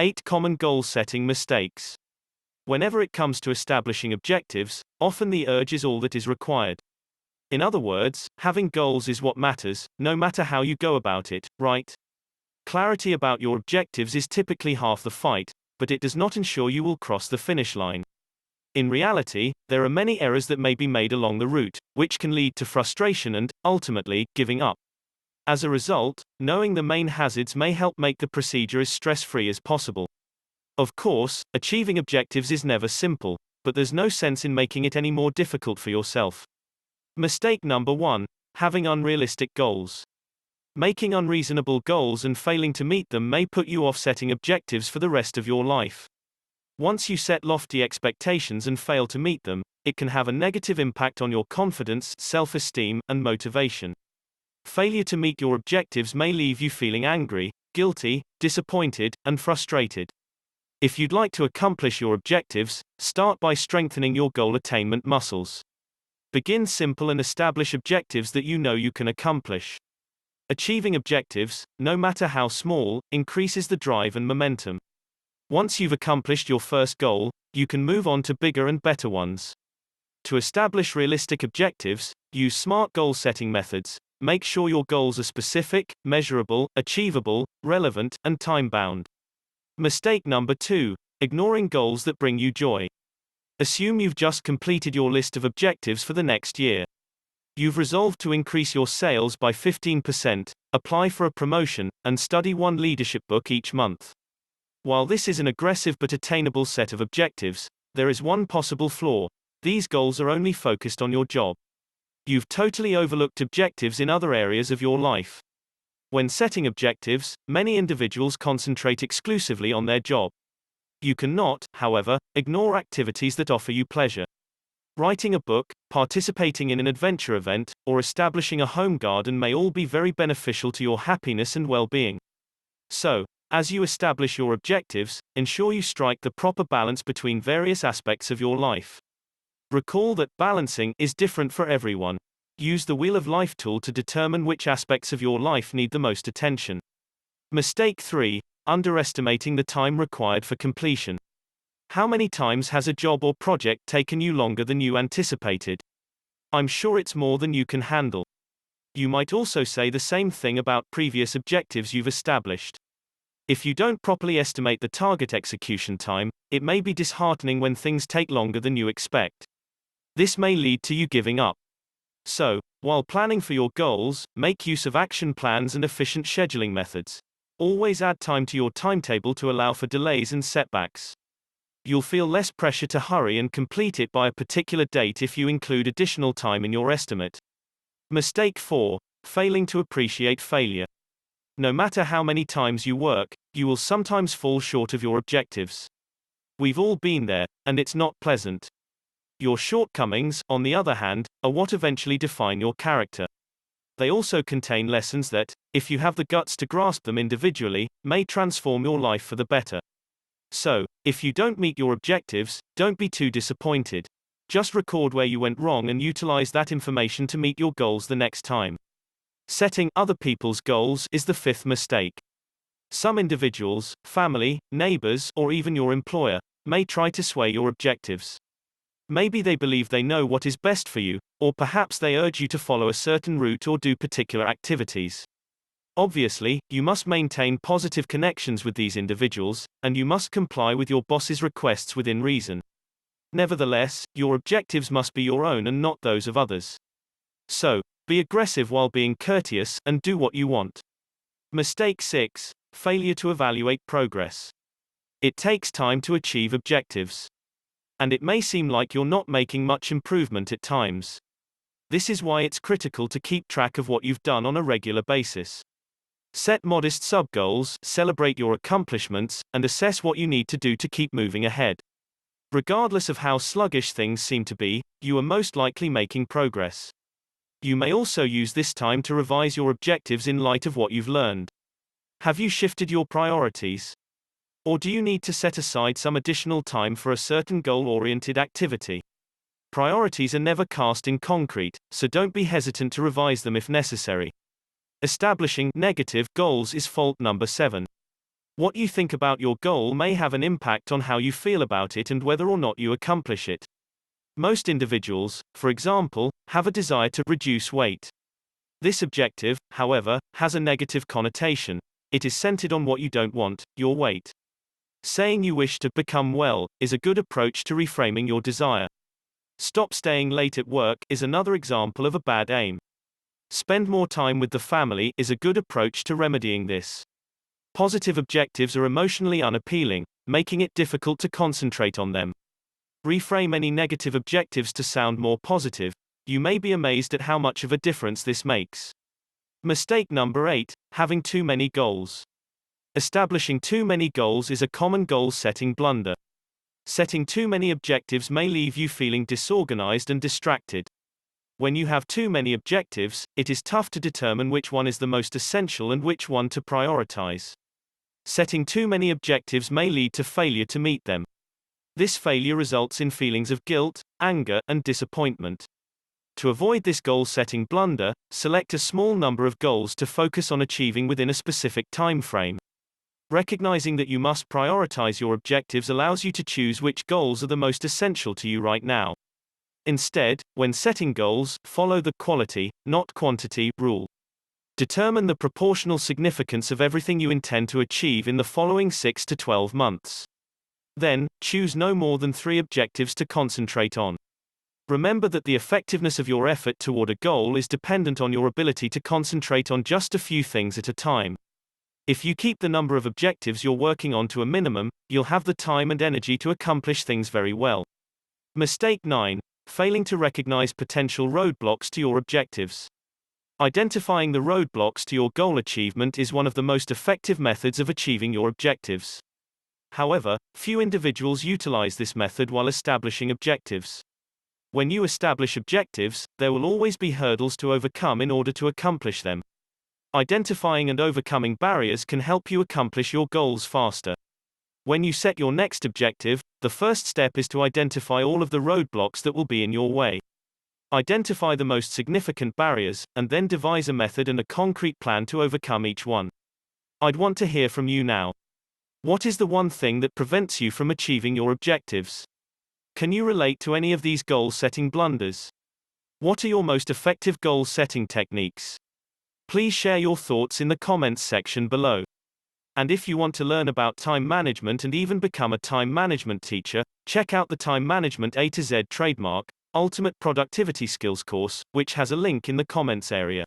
8 Common goal-setting mistakes. Whenever it comes to establishing objectives, often the urge is all that is required. In other words, having goals is what matters, no matter how you go about it, right? Clarity about your objectives is typically half the fight, but it does not ensure you will cross the finish line. In reality, there are many errors that may be made along the route, which can lead to frustration and, ultimately, giving up. As a result, knowing the main hazards may help make the procedure as stress-free as possible. Of course, achieving objectives is never simple, but there's no sense in making it any more difficult for yourself. Mistake number 1: having unrealistic goals. Making unreasonable goals and failing to meet them may put you off setting objectives for the rest of your life. Once you set lofty expectations and fail to meet them, it can have a negative impact on your confidence, self-esteem, and motivation. Failure to meet your objectives may leave you feeling angry, guilty, disappointed, and frustrated. If you'd like to accomplish your objectives, start by strengthening your goal attainment muscles. Begin simple and establish objectives that you know you can accomplish. Achieving objectives, no matter how small, increases the drive and momentum. Once you've accomplished your first goal, you can move on to bigger and better ones. To establish realistic objectives, use smart goal-setting methods. Make sure your goals are specific, measurable, achievable, relevant, and time-bound. Mistake number 2: ignoring goals that bring you joy. Assume you've just completed your list of objectives for the next year. You've resolved to increase your sales by 15%, apply for a promotion, and study one leadership book each month. While this is an aggressive but attainable set of objectives, there is one possible flaw: these goals are only focused on your job. You've totally overlooked objectives in other areas of your life. When setting objectives, many individuals concentrate exclusively on their job. You cannot, however, ignore activities that offer you pleasure. Writing a book, participating in an adventure event, or establishing a home garden may all be very beneficial to your happiness and well-being. So, as you establish your objectives, ensure you strike the proper balance between various aspects of your life. Recall that balancing is different for everyone. Use the Wheel of Life tool to determine which aspects of your life need the most attention. Mistake 3: underestimating the time required for completion. How many times has a job or project taken you longer than you anticipated? I'm sure it's more than you can handle. You might also say the same thing about previous objectives you've established. If you don't properly estimate the target execution time, it may be disheartening when things take longer than you expect. This may lead to you giving up. So, while planning for your goals, make use of action plans and efficient scheduling methods. Always add time to your timetable to allow for delays and setbacks. You'll feel less pressure to hurry and complete it by a particular date if you include additional time in your estimate. Mistake 4: failing to appreciate failure. No matter how many times you work, you will sometimes fall short of your objectives. We've all been there, and it's not pleasant. Your shortcomings, on the other hand, are what eventually define your character. They also contain lessons that, if you have the guts to grasp them individually, may transform your life for the better. So, if you don't meet your objectives, don't be too disappointed. Just record where you went wrong and utilize that information to meet your goals the next time. Setting other people's goals is the 5th mistake. Some individuals, family, neighbors, or even your employer may try to sway your objectives. Maybe they believe they know what is best for you, or perhaps they urge you to follow a certain route or do particular activities. Obviously, you must maintain positive connections with these individuals, and you must comply with your boss's requests within reason. Nevertheless, your objectives must be your own and not those of others. So, be aggressive while being courteous, and do what you want. Mistake 6: failure to evaluate progress. It takes time to achieve objectives. And it may seem like you're not making much improvement at times. This is why it's critical to keep track of what you've done on a regular basis. Set modest sub-goals, celebrate your accomplishments, and assess what you need to do to keep moving ahead. Regardless of how sluggish things seem to be, you are most likely making progress. You may also use this time to revise your objectives in light of what you've learned. Have you shifted your priorities? Or do you need to set aside some additional time for a certain goal-oriented activity? Priorities are never cast in concrete, so don't be hesitant to revise them if necessary. Establishing negative goals is fault number 7. What you think about your goal may have an impact on how you feel about it and whether or not you accomplish it. Most individuals, for example, have a desire to reduce weight. This objective, however, has a negative connotation. It is centered on what you don't want, your weight. Saying you wish to become well is a good approach to reframing your desire. Stop staying late at work is another example of a bad aim. Spend more time with the family is a good approach to remedying this. Positive objectives are emotionally unappealing, making it difficult to concentrate on them. Reframe any negative objectives to sound more positive. You may be amazed at how much of a difference this makes. Mistake number 8, having too many goals. Establishing too many goals is a common goal-setting blunder. Setting too many objectives may leave you feeling disorganized and distracted. When you have too many objectives, it is tough to determine which one is the most essential and which one to prioritize. Setting too many objectives may lead to failure to meet them. This failure results in feelings of guilt, anger, and disappointment. To avoid this goal-setting blunder, select a small number of goals to focus on achieving within a specific time frame. Recognizing that you must prioritize your objectives allows you to choose which goals are the most essential to you right now. Instead, when setting goals, follow the quality, not quantity, rule. Determine the proportional significance of everything you intend to achieve in the following 6 to 12 months. Then, choose no more than 3 objectives to concentrate on. Remember that the effectiveness of your effort toward a goal is dependent on your ability to concentrate on just a few things at a time. If you keep the number of objectives you're working on to a minimum, you'll have the time and energy to accomplish things very well. Mistake 9. Failing to recognize potential roadblocks to your objectives. Identifying the roadblocks to your goal achievement is one of the most effective methods of achieving your objectives. However, few individuals utilize this method while establishing objectives. When you establish objectives, there will always be hurdles to overcome in order to accomplish them. Identifying and overcoming barriers can help you accomplish your goals faster. When you set your next objective, the first step is to identify all of the roadblocks that will be in your way. Identify the most significant barriers, and then devise a method and a concrete plan to overcome each one. I'd want to hear from you now. What is the one thing that prevents you from achieving your objectives? Can you relate to any of these goal-setting blunders? What are your most effective goal-setting techniques? Please share your thoughts in the comments section below. And if you want to learn about time management and even become a time management teacher, check out the Time Management A to Z Trademark Ultimate Productivity Skills course, which has a link in the comments area.